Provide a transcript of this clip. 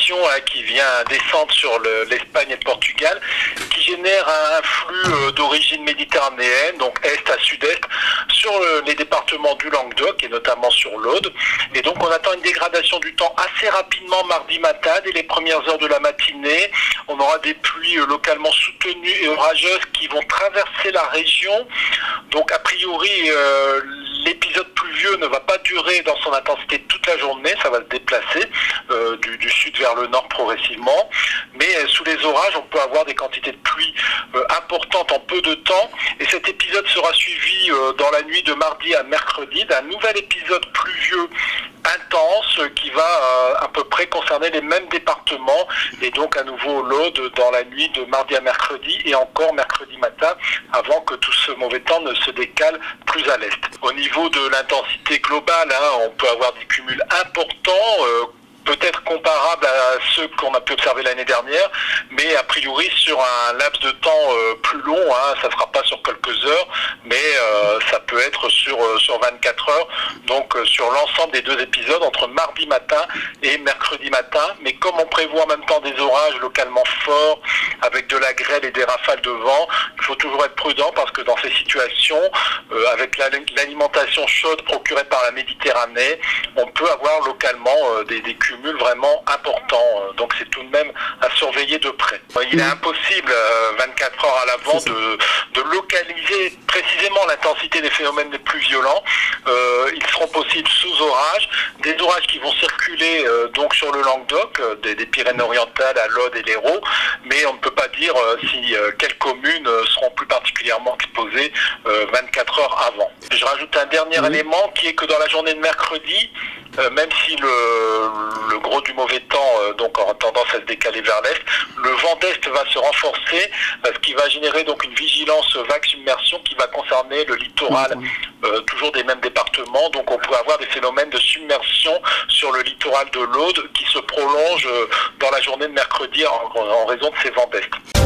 circulation qui vient descendre sur l'Espagne et le Portugal, qui génère un flux d'origine méditerranéenne, donc est à sud-est, sur les départements du Languedoc et notamment sur l'Aude. Et donc on attend une dégradation du temps assez rapidement mardi matin, dès les premières heures de la matinée. On aura des pluies localement soutenues et orageuses qui vont traverser la région. Donc a priori, l'épisode pluvieux ne va pas durer dans son intensité toute la journée, ça va se déplacer du sud vers le nord progressivement. Mais sous les orages, on peut avoir des quantités de pluie importantes en peu de temps. Et cet épisode sera suivi dans la nuit de mardi à mercredi d'un nouvel épisode pluvieux intense qui va à peu près concerner les mêmes départements. Et donc à nouveau l'Aude dans la nuit de mardi à mercredi et encore mercredi matin avant que tout ce mauvais temps ne se décale plus à l'est. Au niveau de l'intensité globale, on peut avoir des cumuls importants, peut-être comparables à ceux qu'on a pu observer l'année dernière, mais a priori sur un laps de temps plus long, ça ne sera pas sur quelques heures, mais ça peut être sur 24 heures, donc sur l'ensemble des deux épisodes, entre mardi matin et mercredi matin. Mais comme on prévoit en même temps des orages localement forts, avec de la grêle et des rafales de vent, il faut toujours être prudent parce que dans ces situations, avec l'alimentation chaude procurée par la Méditerranée, on peut avoir localement des cumuls vraiment importants. Donc c'est tout de même à surveiller de près. Il est impossible 24 heures à l'avance de localiser précisément l'intensité des phénomènes les plus violents. Ils seront possibles sous orage, des orages qui vont circuler donc sur le Languedoc, des Pyrénées-Orientales à l'Aude et l'Hérault, mais on ne peut pas dire si quelles communes seront plus particulièrement exposées 24 heures avant. Je rajoute un dernier élément qui est que dans la journée de mercredi, même si le gros du mauvais temps donc aura tendance à se décaler vers l'est, le vent d'est va se renforcer, ce qui va générer donc une vigilance vague submersion qui va concerner le littoral toujours des mêmes départements. Donc on pourrait avoir des phénomènes de submersion sur le littoral de l'Aude qui se prolongent dans la journée de mercredi en raison de ces vents d'est.